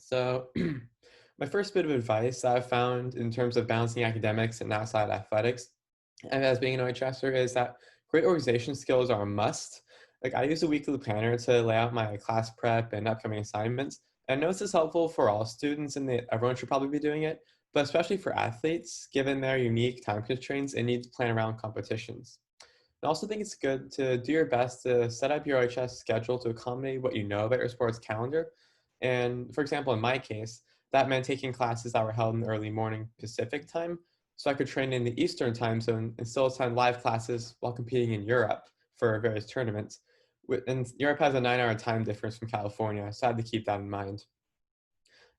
So, my first bit of advice that I've found in terms of balancing academics and outside athletics, and as being an OHSer, is that great organization skills are a must. Like, I use a weekly planner to lay out my class prep and upcoming assignments. And I know this is helpful for all students and that everyone should probably be doing it, but especially for athletes, given their unique time constraints and need to plan around competitions. I also think it's good to do your best to set up your OHS schedule to accommodate what you know about your sports calendar. And for example, in my case, that meant taking classes that were held in the early morning Pacific time, so I could train in the Eastern time zone and still attend live classes while competing in Europe for various tournaments. And Europe has a 9-hour time difference from California, so I had to keep that in mind.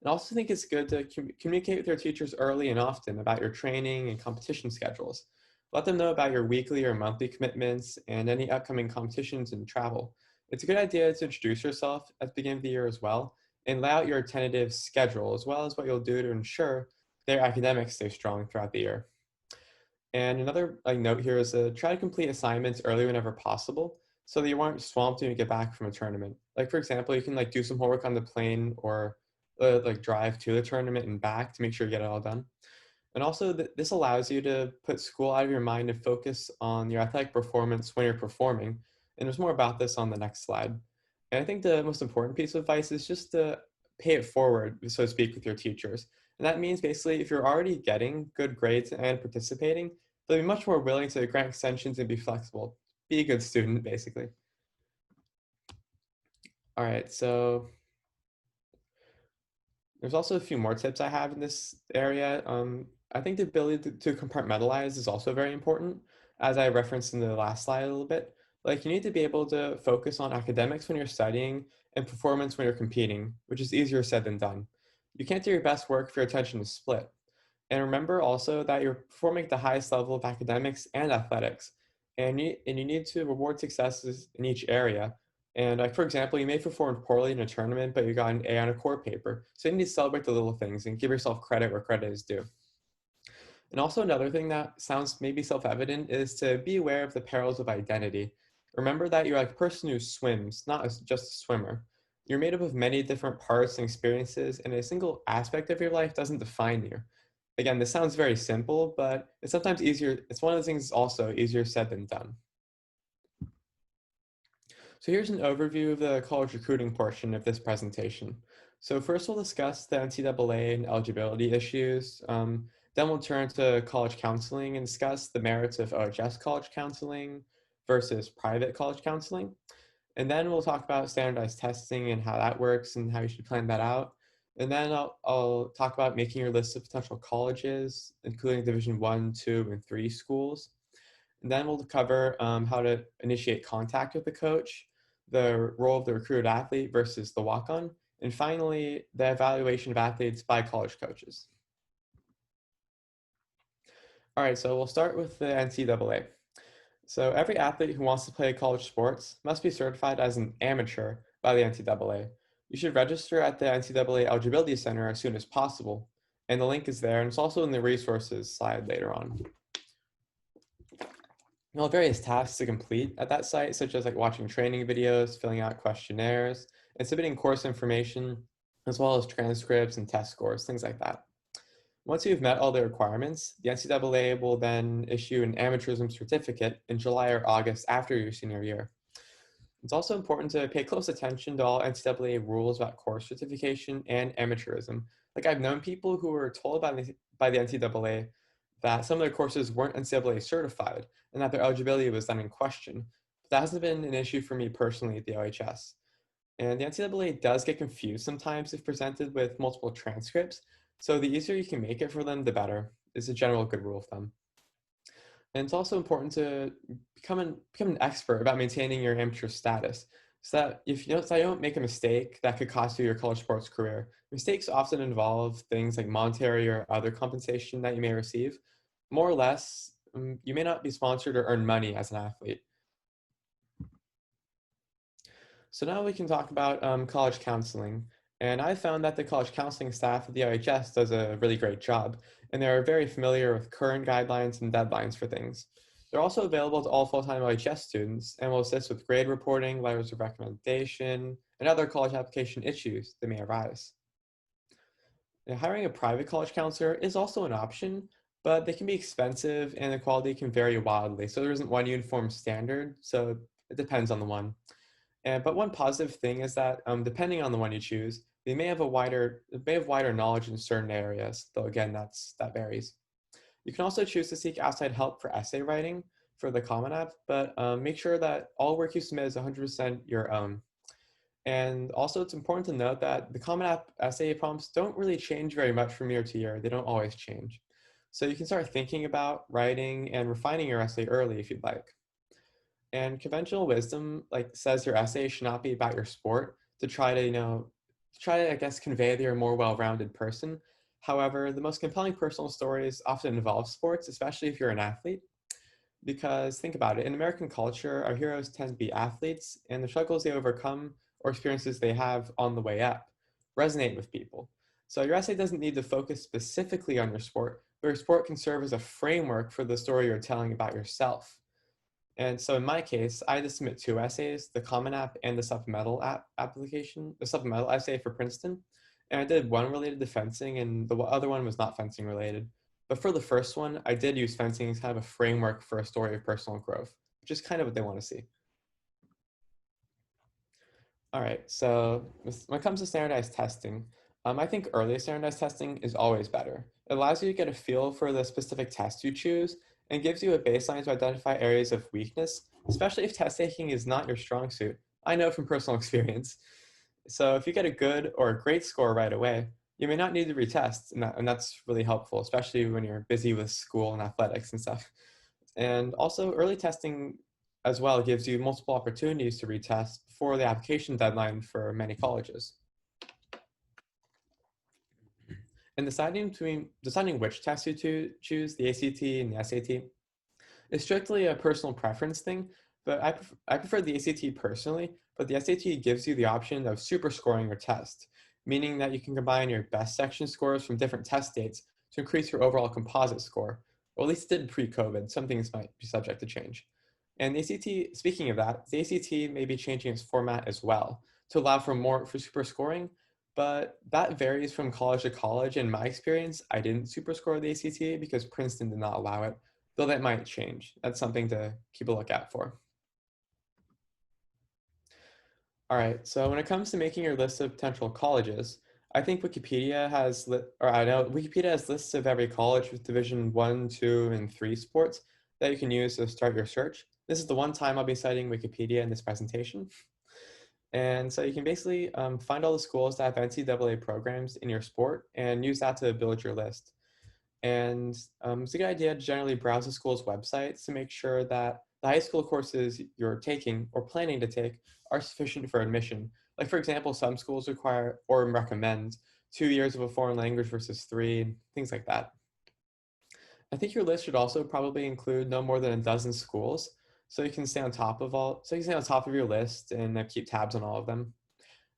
And I also think it's good to communicate with your teachers early and often about your training and competition schedules. Let them know about your weekly or monthly commitments and any upcoming competitions and travel. It's a good idea to introduce yourself at the beginning of the year as well and lay out your tentative schedule as well as what you'll do to ensure their academics stay strong throughout the year. And another note here is to try to complete assignments early whenever possible so that you aren't swamped when you get back from a tournament. Like for example, you can do some homework on the plane or drive to the tournament and back to make sure you get it all done. And also this allows you to put school out of your mind and focus on your athletic performance when you're performing. And there's more about this on the next slide. And I think the most important piece of advice is just to pay it forward, so to speak, with your teachers. And that means basically if you're already getting good grades and participating, they'll be much more willing to grant extensions and be flexible. Be a good student, basically. All right, so there's also a few more tips I have in this area. I think the ability to compartmentalize is also very important, as I referenced in the last slide a little bit. Like you need to be able to focus on academics when you're studying and performance when you're competing, which is easier said than done. You can't do your best work if your attention is split. And remember also that you're performing at the highest level of academics and athletics, and you need to reward successes in each area. And like for example, you may have performed poorly in a tournament, but you got an A on a core paper. So you need to celebrate the little things and give yourself credit where credit is due. And also another thing that sounds maybe self-evident is to be aware of the perils of identity. Remember that you're like a person who swims, not just a swimmer. You're made up of many different parts and experiences, and a single aspect of your life doesn't define you. Again, this sounds very simple, but it's sometimes easier. It's one of the things also easier said than done. So here's an overview of the college recruiting portion of this presentation. So first we'll discuss the NCAA and eligibility issues. Then we'll turn to college counseling and discuss the merits of OHS college counseling versus private college counseling. And then we'll talk about standardized testing and how that works and how you should plan that out. And then I'll talk about making your list of potential colleges, including Division 1, 2, and 3 schools. And then we'll cover how to initiate contact with the coach, the role of the recruited athlete versus the walk-on, and finally, the evaluation of athletes by college coaches. All right, so we'll start with the NCAA. So every athlete who wants to play college sports must be certified as an amateur by the NCAA. You should register at the NCAA Eligibility Center as soon as possible, and the link is there, and it's also in the resources slide later on. You'll have various tasks to complete at that site, such as watching training videos, filling out questionnaires, and submitting course information, as well as transcripts and test scores, things like that. Once you've met all the requirements, the NCAA will then issue an amateurism certificate in July or August after your senior year. It's also important to pay close attention to all NCAA rules about course certification and amateurism. I've known people who were told by the NCAA that some of their courses weren't NCAA certified and that their eligibility was then in question. But that hasn't been an issue for me personally at the OHS. And the NCAA does get confused sometimes if presented with multiple transcripts, so the easier you can make it for them, the better, is a general good rule of thumb. And it's also important to become an expert about maintaining your amateur status, so that if you don't make a mistake that could cost you your college sports career. Mistakes often involve things like monetary or other compensation that you may receive. More or less, you may not be sponsored or earn money as an athlete. So now we can talk about college counseling. And I found that the college counseling staff at the OHS does a really great job, and they're very familiar with current guidelines and deadlines for things. They're also available to all full-time OHS students and will assist with grade reporting, letters of recommendation, and other college application issues that may arise. Hiring a private college counselor is also an option, but they can be expensive and the quality can vary wildly. So there isn't one uniform standard. So it depends on the one. But one positive thing is that depending on the one you choose, they may have wider knowledge in certain areas. Though again, that varies. You can also choose to seek outside help for essay writing for the Common App, but make sure that all work you submit is 100% your own. And also, it's important to note that the Common App essay prompts don't really change very much from year to year. They don't always change. So you can start thinking about writing and refining your essay early if you'd like. And conventional wisdom like says your essay should not be about your sport to try to, I guess, convey that you're a more well-rounded person. However, the most compelling personal stories often involve sports, especially if you're an athlete. Because think about it, in American culture, our heroes tend to be athletes, and the struggles they overcome or experiences they have on the way up resonate with people. So your essay doesn't need to focus specifically on your sport, but your sport can serve as a framework for the story you're telling about yourself. And so in my case, I had to submit two essays, the Common App and the supplemental the supplemental essay for Princeton. And I did one related to fencing and the other one was not fencing related. But for the first one, I did use fencing as kind of a framework for a story of personal growth, which is kind of what they want to see. All right, so when it comes to standardized testing, I think early standardized testing is always better. It allows you to get a feel for the specific test you choose and gives you a baseline to identify areas of weakness, especially if test taking is not your strong suit. I know from personal experience. So if you get a good or a great score right away, you may not need to retest, and that's really helpful, especially when you're busy with school and athletics and stuff. And also early testing as well gives you multiple opportunities to retest before the application deadline for many colleges. And deciding which test you to choose, the ACT and the SAT, is strictly a personal preference thing, but I prefer the ACT personally, but the SAT gives you the option of super scoring your test, meaning that you can combine your best section scores from different test dates to increase your overall composite score, or at least it did pre-COVID. Some things might be subject to change. And the ACT, speaking of that, the ACT may be changing its format as well to allow for super scoring, but that varies from college to college. In my experience, I didn't super score the ACT because Princeton did not allow it, though that might change. That's something to keep a lookout for. All right, so when it comes to making your list of potential colleges, I think I know Wikipedia has lists of every college with Division 1, 2, and 3 sports that you can use to start your search. This is the one time I'll be citing Wikipedia in this presentation. And so you can basically find all the schools that have NCAA programs in your sport and use that to build your list. And it's a good idea to generally browse the school's websites to make sure that the high school courses you're taking or planning to take are sufficient for admission. Like for example, some schools require or recommend 2 years of a foreign language versus 3, things like that. I think your list should also probably include no more than a dozen schools, so you can stay on top of your list and keep tabs on all of them.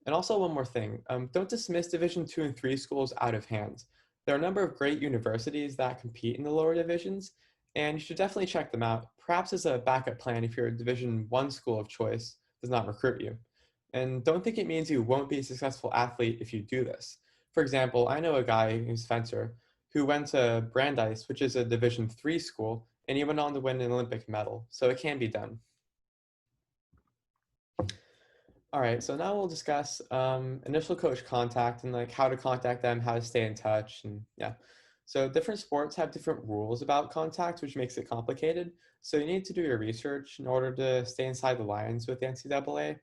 And also one more thing, don't dismiss Division 2 and 3 schools out of hand. There are a number of great universities that compete in the lower divisions, and you should definitely check them out, perhaps as a backup plan if your Division 1 school of choice does not recruit you. And don't think it means you won't be a successful athlete if you do this. For example, I know a guy who's a fencer who went to Brandeis, which is a Division 3 school, and he went on to win an Olympic medal, so it can be done. All right, so now we'll discuss initial coach contact and like how to contact them, how to stay in touch, and yeah. So different sports have different rules about contact, which makes it complicated. So you need to do your research in order to stay inside the lines with the NCAA.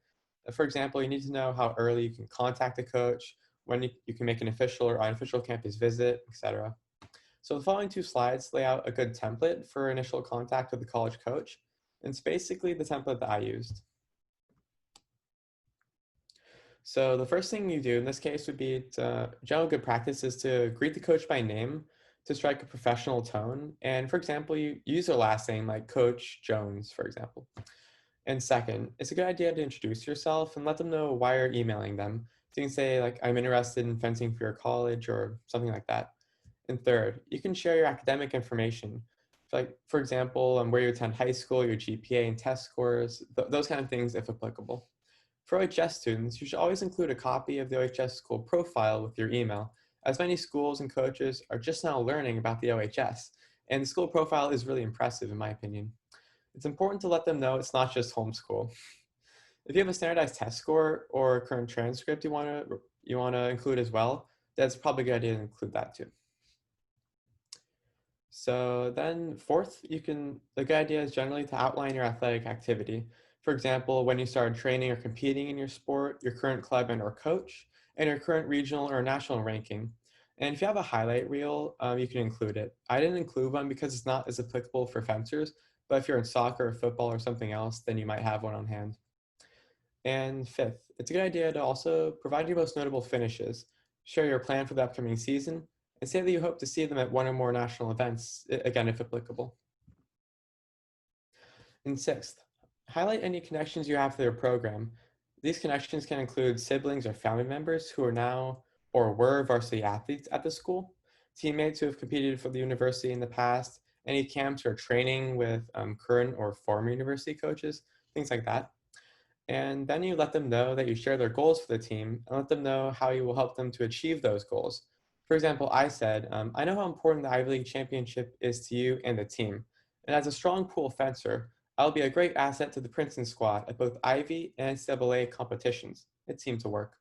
For example, you need to know how early you can contact a coach, when you can make an official or unofficial campus visit, etc. So the following two slides lay out a good template for initial contact with the college coach. And it's basically the template that I used. So the first thing you do in this case would be general good practice is to greet the coach by name to strike a professional tone. And for example, you use their last name like Coach Jones, for example. And second, it's a good idea to introduce yourself and let them know why you're emailing them. So you can say like, I'm interested in fencing for your college or something like that. And third, you can share your academic information. Like, for example, where you attend high school, your GPA and test scores, those kind of things if applicable. For OHS students, you should always include a copy of the OHS school profile with your email, as many schools and coaches are just now learning about the OHS, and the school profile is really impressive in my opinion. It's important to let them know it's not just homeschool. If you have a standardized test score or current transcript you want to include as well, that's probably a good idea to include that too. So then fourth, the good idea is generally to outline your athletic activity. For example, when you started training or competing in your sport, your current club and or coach, and your current regional or national ranking. And if you have a highlight reel, you can include it. I didn't include one because it's not as applicable for fencers, but if you're in soccer or football or something else, then you might have one on hand. And fifth, it's a good idea to also provide your most notable finishes, share your plan for the upcoming season, and say that you hope to see them at one or more national events, again, if applicable. And sixth, highlight any connections you have to their program. These connections can include siblings or family members who are now or were varsity athletes at the school, teammates who have competed for the university in the past, any camps or training with current or former university coaches, things like that. And then you let them know that you share their goals for the team and let them know how you will help them to achieve those goals. For example, I said, I know how important the Ivy League championship is to you and the team. And as a strong pool fencer, I'll be a great asset to the Princeton squad at both Ivy and NCAA competitions. It seemed to work.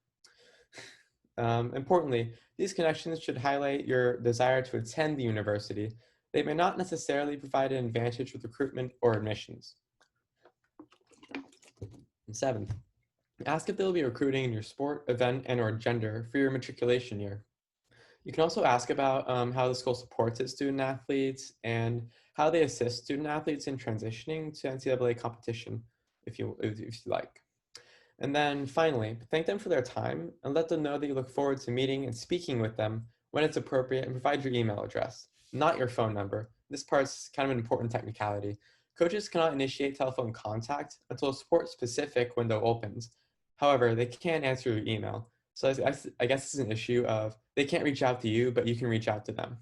Importantly, these connections should highlight your desire to attend the university. They may not necessarily provide an advantage with recruitment or admissions. And seventh, ask if they'll be recruiting in your sport, event, and or gender for your matriculation year. You can also ask about how the school supports its student athletes and how they assist student athletes in transitioning to NCAA competition, if you like. And then finally, thank them for their time and let them know that you look forward to meeting and speaking with them when it's appropriate, and provide your email address, not your phone number. This part's kind of an important technicality. Coaches cannot initiate telephone contact until a sport-specific window opens. However, they can answer your email. So I guess it's an issue of they can't reach out to you, but you can reach out to them.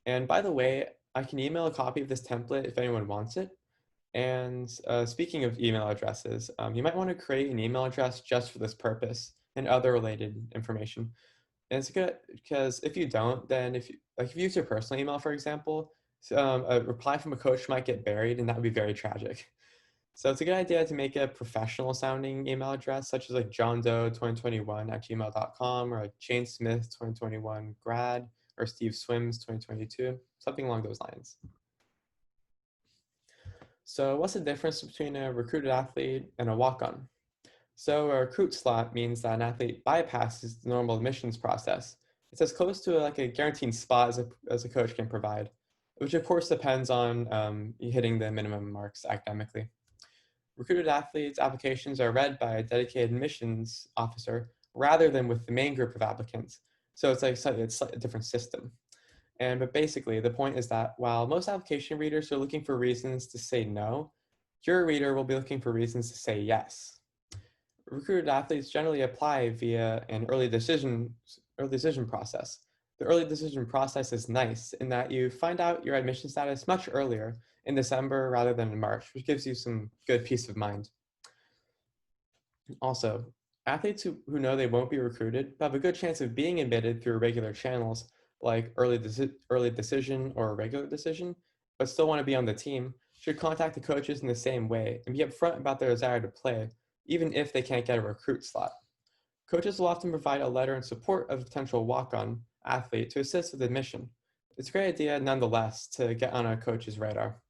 And by the way, I can email a copy of this template if anyone wants it. And speaking of email addresses, you might want to create an email address just for this purpose and other related information. And it's good because if you don't, then if you use your personal email, for example, a reply from a coach might get buried, and that would be very tragic. So it's a good idea to make a professional sounding email address, such as like johndoe2021@gmail.com or like janesmith2021grad or steveswims2022, something along those lines. So what's the difference between a recruited athlete and a walk-on? So a recruit slot means that an athlete bypasses the normal admissions process. It's as close to like a guaranteed spot as a coach can provide, which of course depends on hitting the minimum marks academically. Recruited athletes' applications are read by a dedicated admissions officer rather than with the main group of applicants. So it's like it's a different system. But basically, the point is that while most application readers are looking for reasons to say no, your reader will be looking for reasons to say yes. Recruited athletes generally apply via an early decision process. The early decision process is nice in that you find out your admission status much earlier in December rather than in March, which gives you some good peace of mind. Also, athletes who know they won't be recruited but have a good chance of being admitted through regular channels like early decision or regular decision, but still want to be on the team, should contact the coaches in the same way and be upfront about their desire to play, even if they can't get a recruit slot. Coaches will often provide a letter in support of a potential walk-on athlete to assist with admission. It's a great idea nonetheless to get on a coach's radar.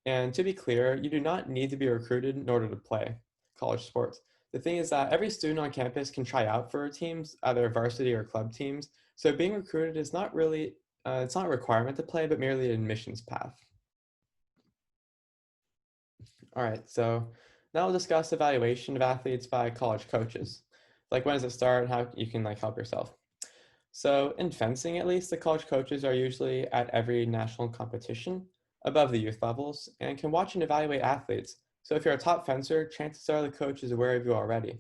And to be clear, you do not need to be recruited in order to play college sports. The thing is that every student on campus can try out for teams, either varsity or club teams. So being recruited is not really, it's not a requirement to play, but merely an admissions path. All right, so now we'll discuss evaluation of athletes by college coaches. Like when does it start and how you can like help yourself. So in fencing, at least, the college coaches are usually at every national competition above the youth levels and can watch and evaluate athletes. So if you're a top fencer, chances are the coach is aware of you already.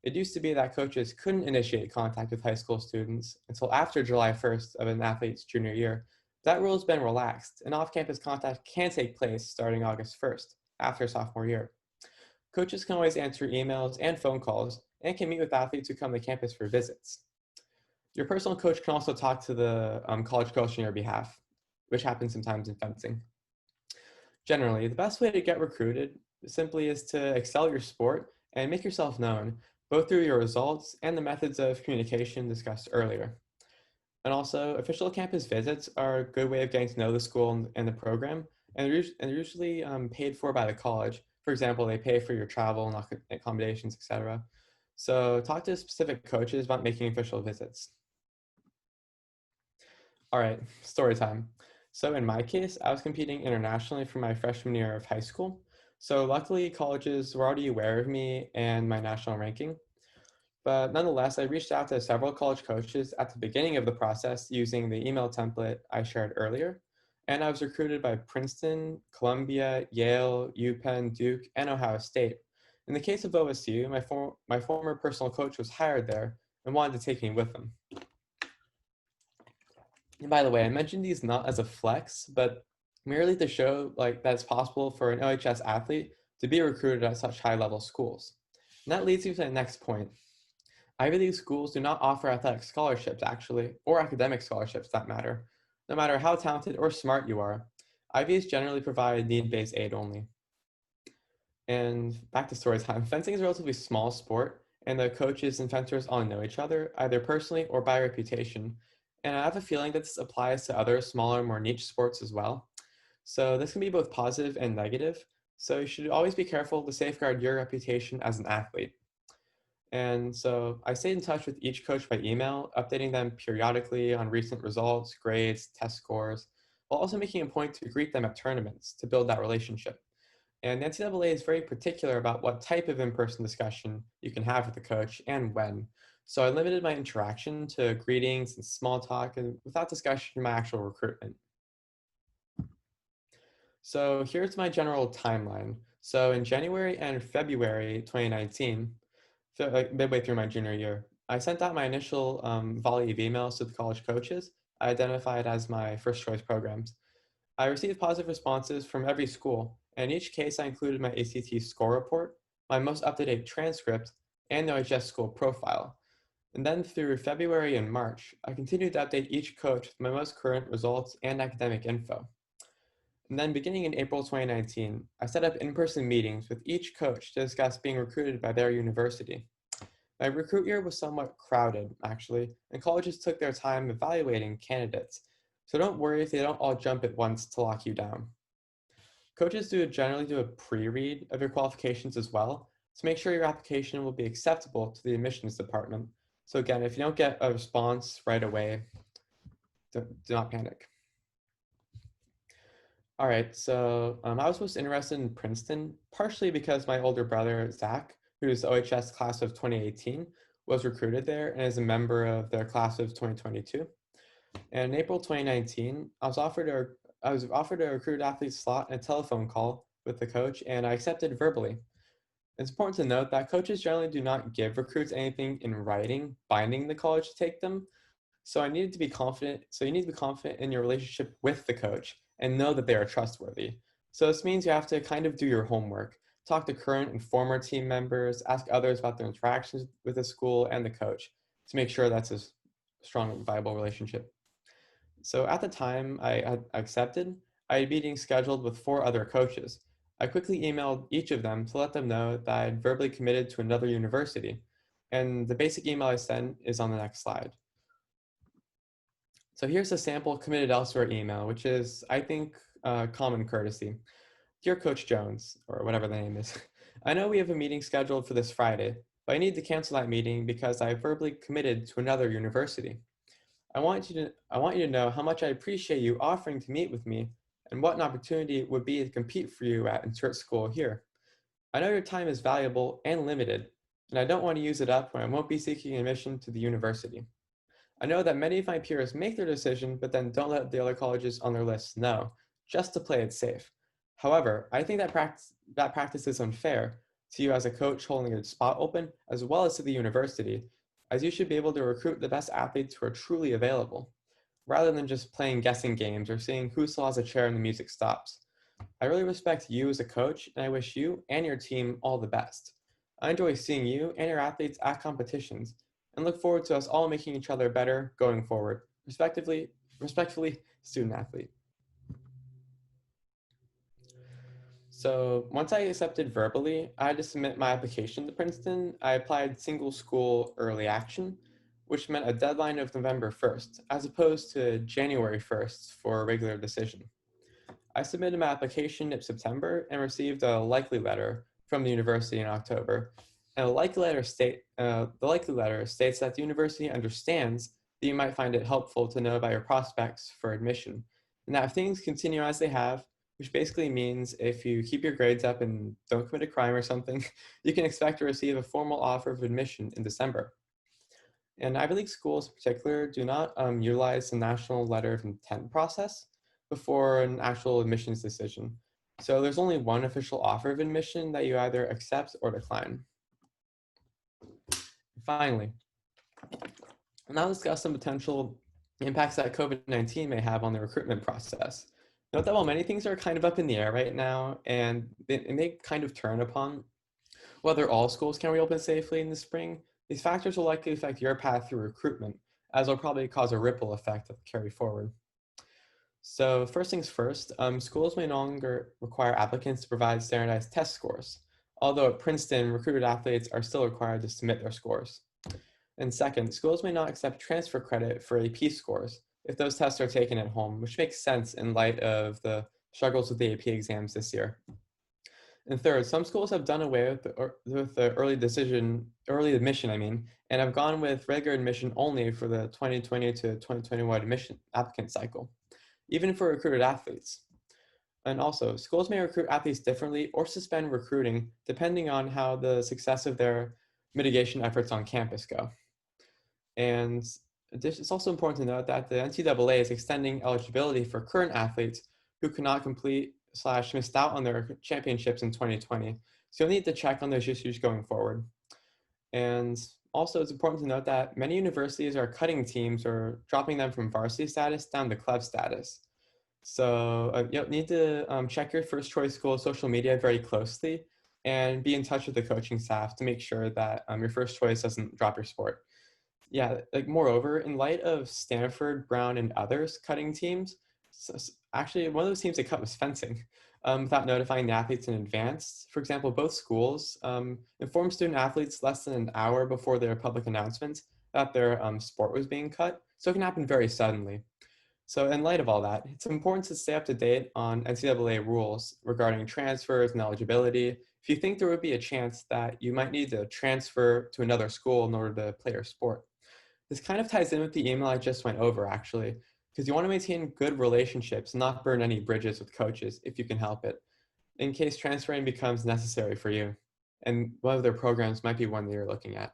It used to be that coaches couldn't initiate contact with high school students until after July 1st of an athlete's junior year. That rule has been relaxed, and off-campus contact can take place starting August 1st, after sophomore year. Coaches can always answer emails and phone calls and can meet with athletes who come to campus for visits. Your personal coach can also talk to the college coach on your behalf, which happens sometimes in fencing. Generally, the best way to get recruited simply is to excel at your sport and make yourself known, both through your results and the methods of communication discussed earlier. And also, official campus visits are a good way of getting to know the school and the program, and they're usually paid for by the college. For example, they pay for your travel and accommodations, etc. So talk to specific coaches about making official visits. All right, story time. So in my case, I was competing internationally for my freshman year of high school. So luckily, colleges were already aware of me and my national ranking. But nonetheless, I reached out to several college coaches at the beginning of the process using the email template I shared earlier. And I was recruited by Princeton, Columbia, Yale, UPenn, Duke, and Ohio State. In the case of OSU, my former personal coach was hired there and wanted to take me with him. And by the way, I mentioned these not as a flex, but merely to show that it's possible for an OHS athlete to be recruited at such high level schools. And that leads me to the next point. Ivy League schools do not offer athletic scholarships, actually, or academic scholarships that matter. No matter how talented or smart you are, Ivies generally provide need-based aid only. And back to story time, fencing is a relatively small sport, and the coaches and fencers all know each other, either personally or by reputation. And I have a feeling that this applies to other smaller, more niche sports as well. So this can be both positive and negative. So you should always be careful to safeguard your reputation as an athlete. And so I stayed in touch with each coach by email, updating them periodically on recent results, grades, test scores, while also making a point to greet them at tournaments to build that relationship. And the NCAA is very particular about what type of in-person discussion you can have with the coach and when. So I limited my interaction to greetings and small talk and without discussion my actual recruitment. So here's my general timeline. So in January and February 2019, so like midway through my junior year, I sent out my initial volley of emails to the college coaches I identified as my first choice programs. I received positive responses from every school, and in each case I included my ACT score report, my most up-to-date transcript, and the OHS school profile. And then through February and March, I continued to update each coach with my most current results and academic info. And then beginning in April 2019, I set up in-person meetings with each coach to discuss being recruited by their university. My recruit year was somewhat crowded, actually, and colleges took their time evaluating candidates. So don't worry if they don't all jump at once to lock you down. Coaches generally do a pre-read of your qualifications as well to make sure your application will be acceptable to the admissions department. So again, if you don't get a response right away, do not panic. All right, so I was most interested in Princeton, partially because my older brother, Zach, who's the OHS class of 2018, was recruited there and is a member of their class of 2022. And in April 2019, I was offered a recruit athlete slot and a telephone call with the coach, and I accepted verbally. It's important to note that coaches generally do not give recruits anything in writing, binding the college to take them. So I needed to be confident. So you need to be confident in your relationship with the coach and know that they are trustworthy. So this means you have to kind of do your homework, talk to current and former team members, ask others about their interactions with the school and the coach to make sure that's a strong, viable relationship. So at the time I had accepted, I had meetings scheduled with 4 other coaches. I quickly emailed each of them to let them know that I had verbally committed to another university. And the basic email I sent is on the next slide. So here's a sample committed elsewhere email, which is, I think, common courtesy. Dear Coach Jones, or whatever the name is, I know we have a meeting scheduled for this Friday, but I need to cancel that meeting because I verbally committed to another university. I want you to know how much I appreciate you offering to meet with me and what an opportunity it would be to compete for you at insert school here. I know your time is valuable and limited, and I don't want to use it up when I won't be seeking admission to the university. I know that many of my peers make their decision, but then don't let the other colleges on their list know, just to play it safe. However, I think that practice is unfair to you as a coach holding a spot open, as well as to the university, as you should be able to recruit the best athletes who are truly available, rather than just playing guessing games or seeing who still has a chair and the music stops. I really respect you as a coach, and I wish you and your team all the best. I enjoy seeing you and your athletes at competitions, and look forward to us all making each other better going forward. Respectfully, student athlete. So once I accepted verbally, I had to submit my application to Princeton. I applied single school early action, which meant a deadline of November 1st, as opposed to January 1st for a regular decision. I submitted my application in September and received a likely letter from the university in October. And the likely letter states that the university understands that you might find it helpful to know about your prospects for admission, and that if things continue as they have, which basically means if you keep your grades up and don't commit a crime or something, you can expect to receive a formal offer of admission in December. And Ivy League schools in particular do not utilize the national letter of intent process before an actual admissions decision. So there's only one official offer of admission that you either accept or decline. Finally, I'll now discuss some potential impacts that COVID-19 may have on the recruitment process. Note that while many things are kind of up in the air right now, and it may kind of turn upon whether all schools can reopen safely in the spring, these factors will likely affect your path through recruitment, as they'll probably cause a ripple effect that will carry forward. So first things first, schools may no longer require applicants to provide standardized test scores, although at Princeton, recruited athletes are still required to submit their scores. And second, schools may not accept transfer credit for AP scores if those tests are taken at home, which makes sense in light of the struggles with the AP exams this year. And third, some schools have done away with the early admission, and have gone with regular admission only for the 2020 to 2021 admission applicant cycle, even for recruited athletes. And also, schools may recruit athletes differently or suspend recruiting depending on how the success of their mitigation efforts on campus go. And it's also important to note that the NCAA is extending eligibility for current athletes who cannot complete / missed out on their championships in 2020. So you'll need to check on those issues going forward. And also, it's important to note that many universities are cutting teams or dropping them from varsity status down to club status. So you'll need to check your first choice school social media very closely and be in touch with the coaching staff to make sure that your first choice doesn't drop your sport. Yeah, like moreover, in light of Stanford, Brown, and others cutting teams, actually one of those teams they cut was fencing without notifying the athletes in advance. For example, both schools informed student athletes less than an hour before their public announcements that their sport was being cut, so it can happen very suddenly. So in light of all that, it's important to stay up to date on NCAA rules regarding transfers and eligibility. If you think there would be a chance that you might need to transfer to another school in order to play your sport. This kind of ties in with the email I just went over, actually, because you want to maintain good relationships, not burn any bridges with coaches if you can help it, in case transferring becomes necessary for you. And one of their programs might be one that you're looking at.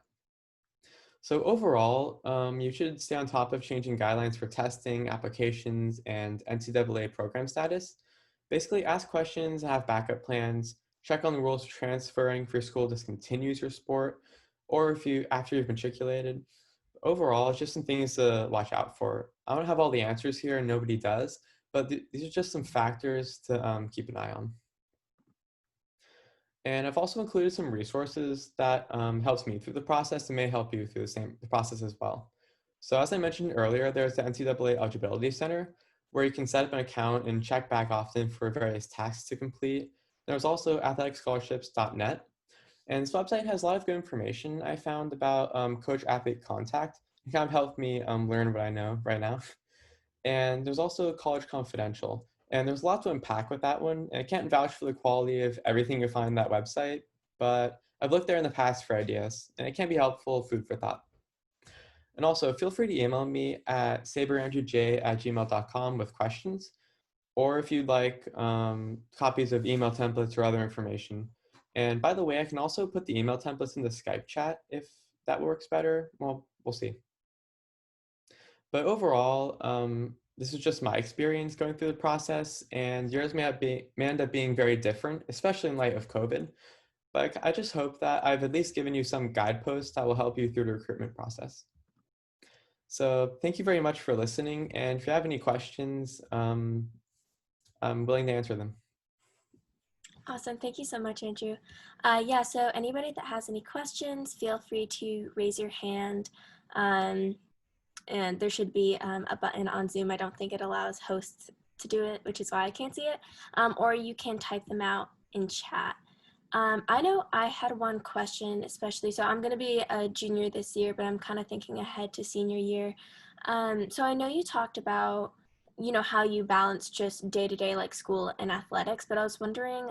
So overall, you should stay on top of changing guidelines for testing, applications, and NCAA program status. Basically, ask questions, have backup plans, check on the rules of transferring if your school discontinues your sport, or if you after you've matriculated. Overall, it's just some things to watch out for. I don't have all the answers here, and nobody does, but these are just some factors to keep an eye on. And I've also included some resources that helps me through the process and may help you through the process as well. So as I mentioned earlier, there's the NCAA Eligibility Center, where you can set up an account and check back often for various tasks to complete. There's also athleticscholarships.net. And this website has a lot of good information I found about coach-athlete contact. It kind of helped me learn what I know right now. And there's also College Confidential. And there's a lot to unpack with that one. And I can't vouch for the quality of everything you find on that website, but I've looked there in the past for ideas, and it can be helpful food for thought. And also, feel free to email me at saberandrewj@gmail.com with questions, or if you'd like copies of email templates or other information. And by the way, I can also put the email templates in the Skype chat if that works better. Well, we'll see. But overall, this is just my experience going through the process, and yours may end up being very different, especially in light of COVID. But I just hope that I've at least given you some guideposts that will help you through the recruitment process. So thank you very much for listening, and if you have any questions, I'm willing to answer them. Awesome. Thank you so much, Andrew. Yeah, so anybody that has any questions, feel free to raise your hand. Um, and there should be a button on Zoom. I don't think it allows hosts to do it, which is why I can't see it. Or you can type them out in chat. I know I had one question, especially. So I'm going to be a junior this year, but I'm kind of thinking ahead to senior year. So I know you talked about, how you balance just day to day like school and athletics, but I was wondering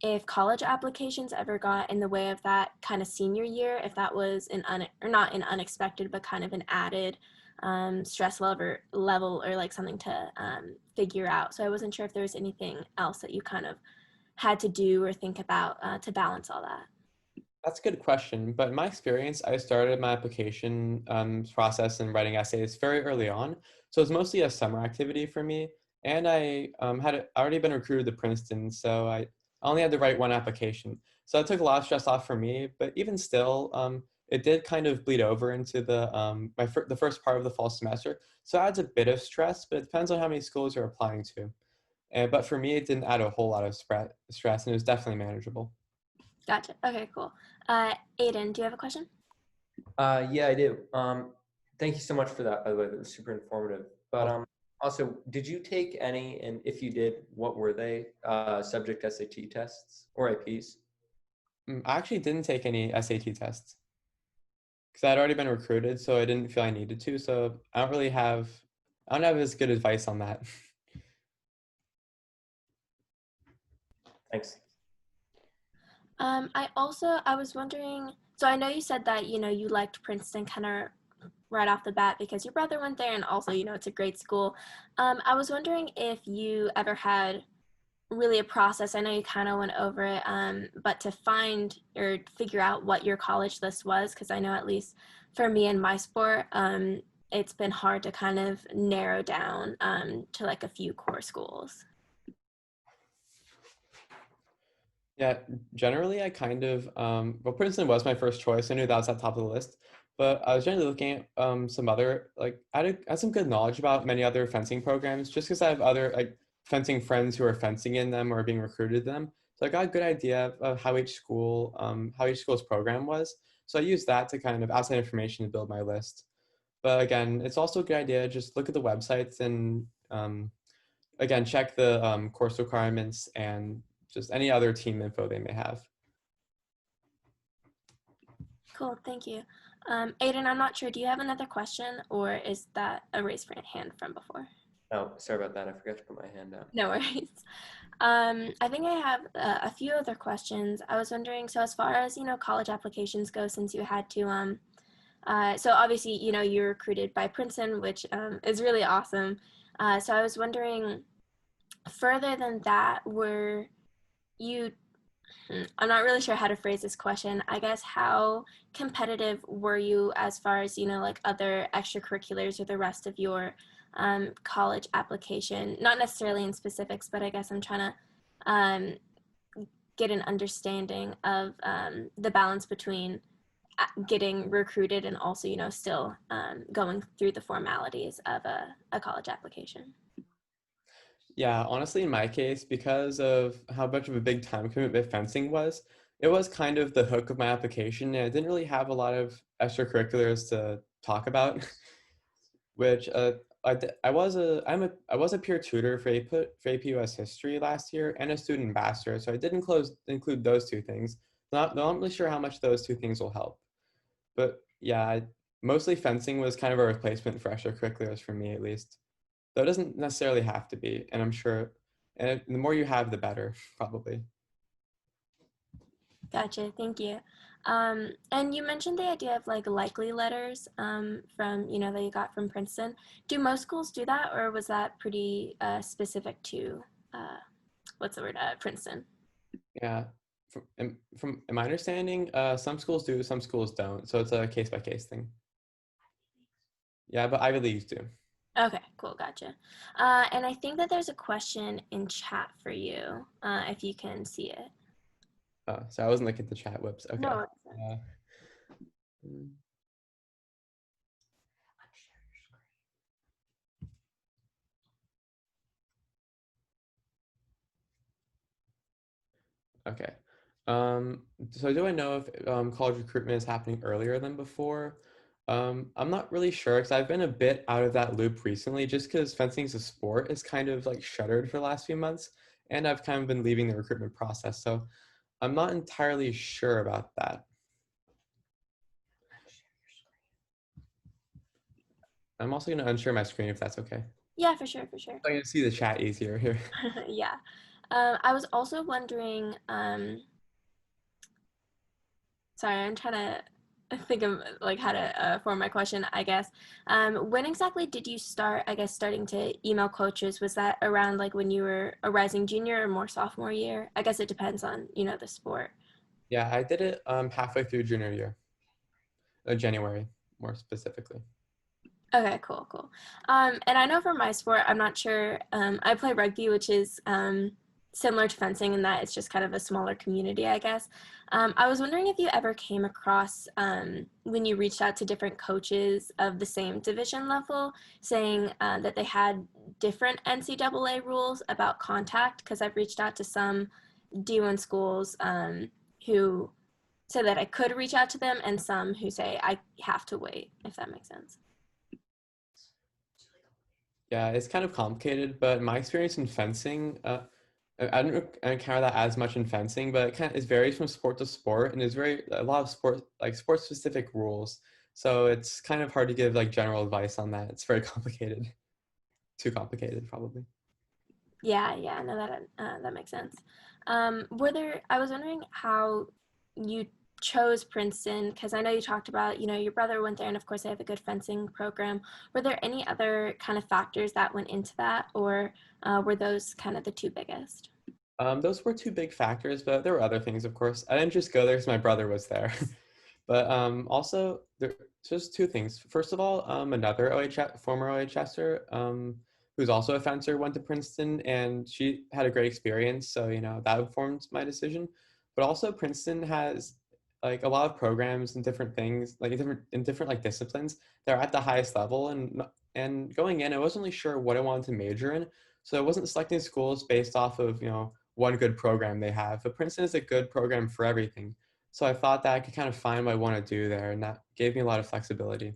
if college applications ever got in the way of that kind of senior year, if that was or not an unexpected, but kind of an added stress level or like something to figure out. So I wasn't sure if there was anything else that you kind of had to do or think about to balance all that? That's a good question. But in my experience, I started my application process and writing essays very early on. So it was mostly a summer activity for me. And I had already been recruited to Princeton, so I only had to write one application. So it took a lot of stress off for me. But even still, it did kind of bleed over into the first part of the fall semester. So it adds a bit of stress, but it depends on how many schools you're applying to. But for me, it didn't add a whole lot of stress, and it was definitely manageable. Gotcha. Okay, cool. Aiden, do you have a question? Yeah, I do. Thank you so much for that, by the way. That was super informative. But also, did you take any, and if you did, what were they? Subject SAT tests or APs? I actually didn't take any SAT tests because I'd already been recruited, so I didn't feel I needed to. So I don't have as good advice on that. Thanks. I was wondering, so I know you said that, you liked Princeton kind of right off the bat because your brother went there and also, it's a great school. I was wondering if you ever had really a process. I know you kind of went over it, but to find or figure out what your college list was, because I know at least for me in my sport, it's been hard to kind of narrow down to like a few core schools. Yeah, generally I kind of well, Princeton was my first choice. I knew that was at the top of the list, but I was generally looking at some other like I had some good knowledge about many other fencing programs just because I have other like fencing friends who are fencing in them or being recruited to them. So I got a good idea of how each school's program was. So I used that to kind of ask that information to build my list. But again, it's also a good idea just look at the websites and again check the course requirements and just any other team info they may have. Cool, thank you. Aiden, I'm not sure, do you have another question or is that a raise for hand from before? Oh, sorry about that. I forgot to put my hand down. No worries. I think I have a few other questions. I was wondering, so as far as, college applications go, since you had to, so obviously, you're recruited by Princeton, which is really awesome. So I was wondering, further than that, were you, I'm not really sure how to phrase this question. I guess how competitive were you as far as, like other extracurriculars or the rest of your college application? Not necessarily in specifics, but I guess I'm trying to get an understanding of the balance between getting recruited and also, still going through the formalities of a college application. Yeah, honestly, in my case, because of how much of a big time commitment fencing was, it was kind of the hook of my application. And I didn't really have a lot of extracurriculars to talk about, which I was a peer tutor for AP US History last year and a student ambassador, so I did include those two things. Not really sure how much those two things will help, but yeah, mostly fencing was kind of a replacement for extracurriculars for me at least. Though it doesn't necessarily have to be, and I'm sure, and the more you have, the better, probably. Gotcha, thank you. And you mentioned the idea of like likely letters from, that you got from Princeton. Do most schools do that, or was that pretty specific to, what's the word, Princeton? Yeah. From my understanding, some schools do, some schools don't. So it's a case by case thing. Yeah, but Ivy Leagues do. Okay, cool, gotcha. And I think that there's a question in chat for you, if you can see it. Oh, so I wasn't looking at the chat. Whoops. Okay. No. Uh, mm, Okay. So do I know if college recruitment is happening earlier than before? I'm not really sure because I've been a bit out of that loop recently, just because fencing as a sport is kind of like shuttered for the last few months, and I've kind of been leaving the recruitment process. So I'm not entirely sure about that. I'm also going to unshare my screen if that's okay. Yeah, for sure, for sure. I can see the chat easier here. Yeah. I was also wondering, sorry, I'm trying to think of like how to form my question, I guess. When exactly did you start, I guess, starting to email coaches? Was that around like when you were a rising junior or more sophomore year? I guess it depends on, the sport. Yeah, I did it halfway through junior year, January more specifically. Okay, cool, cool. And I know for my sport, I'm not sure. I play rugby, which is similar to fencing in that it's just kind of a smaller community, I guess. I was wondering if you ever came across when you reached out to different coaches of the same division level saying that they had different NCAA rules about contact, because I've reached out to some D1 schools who say that I could reach out to them and some who say I have to wait, if that makes sense. Yeah, it's kind of complicated, but my experience in fencing, I don't encounter that as much in fencing, but it varies from sport to sport, and there's a lot of sport specific rules. So it's kind of hard to give like general advice on that. It's very complicated, too complicated probably. Yeah, yeah, no, that makes sense. I was wondering how you chose Princeton, because I know you talked about, your brother went there, and of course they have a good fencing program. Were there any other kind of factors that went into that, or were those kind of the two biggest? Those were two big factors, but there were other things, of course. I didn't just go there because my brother was there. But also, there's two things. First of all, another former OHSer, who's also a fencer, went to Princeton, and she had a great experience. So that informed my decision. But also, Princeton has like a lot of programs and different things, like in different like disciplines. They're at the highest level, and going in, I wasn't really sure what I wanted to major in. So I wasn't selecting schools based off of one good program they have. But Princeton is a good program for everything. So I thought that I could kind of find what I want to do there, and that gave me a lot of flexibility.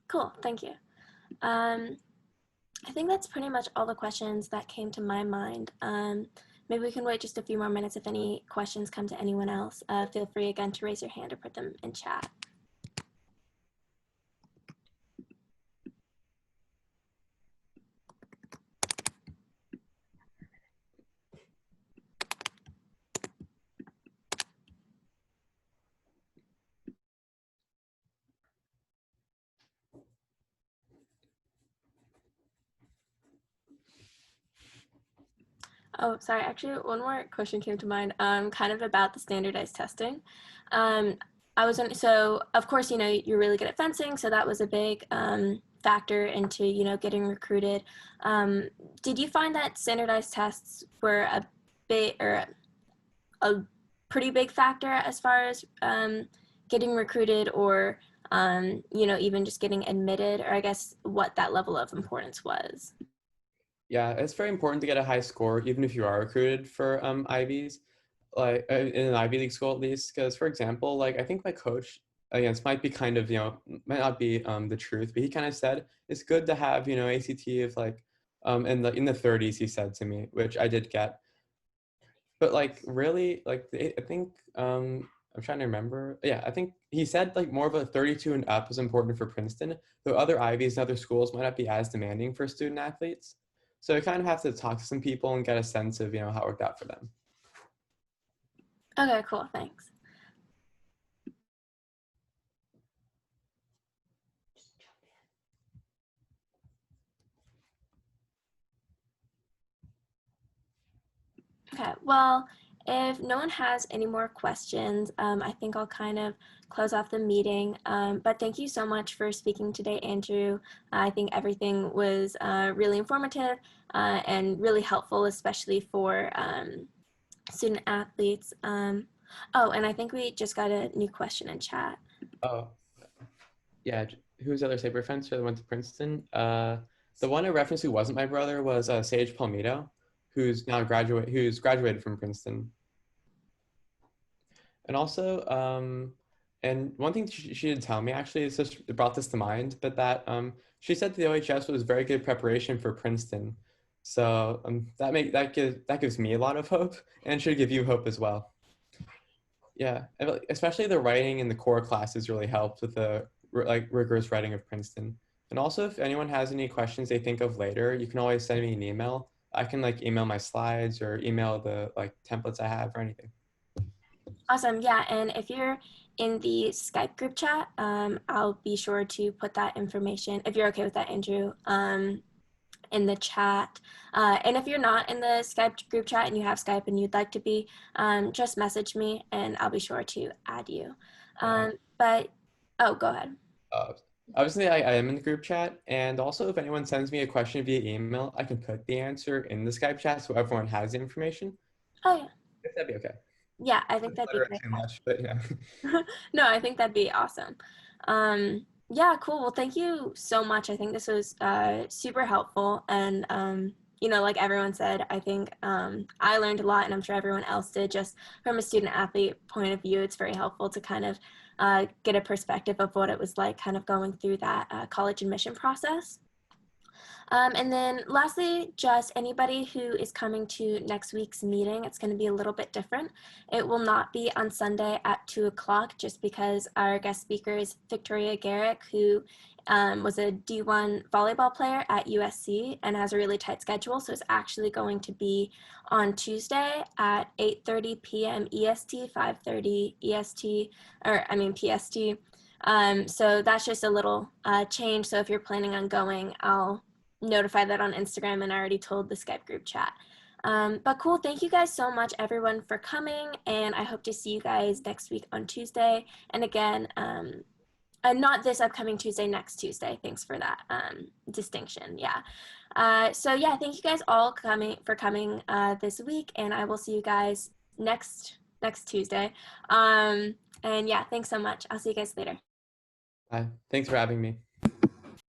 Cool, thank you. Um, I think that's pretty much all the questions that came to my mind. Maybe we can wait just a few more minutes if any questions come to anyone else. Feel free again to raise your hand or put them in chat. Oh, sorry. Actually, one more question came to mind. Kind of about the standardized testing. Um, so of course, you're really good at fencing, so that was a big factor into getting recruited. Did you find that standardized tests were a bit or a pretty big factor as far as getting recruited, or even just getting admitted, or I guess what that level of importance was? Yeah, it's very important to get a high score, even if you are recruited for Ivies, like in an Ivy League school at least. Because, for example, like I think my coach, again, this might be kind of might not be the truth, but he kind of said it's good to have ACT of like in the 30s. He said to me, which I did get. But like really, like I think I'm trying to remember. Yeah, I think he said like more of a 32 and up is important for Princeton, though other Ivies and other schools might not be as demanding for student athletes. So I kind of have to talk to some people and get a sense of how it worked out for them. Okay, cool. Thanks. Okay, well, if no one has any more questions, I think I'll kind of close off the meeting. But thank you so much for speaking today, Andrew. I think everything was really informative and really helpful, especially for student athletes. Oh, and I think we just got a new question in chat. Oh, yeah. Who's the other saber fencer that went to Princeton? The one I referenced who wasn't my brother was Sage Palmito. who's graduated from Princeton. And also, and one thing she did tell me actually, is just it brought this to mind, but that she said the OHS was very good preparation for Princeton. So that gives me a lot of hope, and should give you hope as well. Yeah, especially the writing in the core classes really helped with the rigorous writing of Princeton. And also, if anyone has any questions they think of later, you can always send me an email. I can email my slides or email the templates I have or anything. Awesome. Yeah. And if you're in the Skype group chat, I'll be sure to put that information, if you're okay with that, Andrew, in the chat. And if you're not in the Skype group chat and you have Skype and you'd like to be, just message me and I'll be sure to add you. But, oh, go ahead. Obviously, I am in the group chat. And also, if anyone sends me a question via email, I can put the answer in the Skype chat so everyone has the information. Oh, yeah. If that'd be okay. Yeah, I think that'd be great. Too much, but yeah. No, I think that'd be awesome. Yeah, cool. Well, thank you so much. I think this was super helpful. And, like everyone said, I think I learned a lot, and I'm sure everyone else did. Just from a student athlete point of view, it's very helpful to kind of get a perspective of what it was like kind of going through that college admission process. And then lastly, just anybody who is coming to next week's meeting, it's going to be a little bit different. It will not be on Sunday at 2 o'clock, just because our guest speaker is Victoria Garrick, who was a D1 volleyball player at USC and has a really tight schedule. So it's actually going to be on Tuesday at 8:30 p.m. EST, 5:30 EST, PST. So that's just a little change. So if you're planning on going, I'll notify that on Instagram, and I already told the Skype group chat. But cool, thank you guys so much, everyone, for coming, and I hope to see you guys next week on Tuesday. And again, not this upcoming Tuesday, next Tuesday. Thanks for that distinction. Yeah. So yeah, thank you guys all for coming this week, and I will see you guys next Tuesday. And yeah, thanks so much. I'll see you guys later. Bye. Thanks for having me.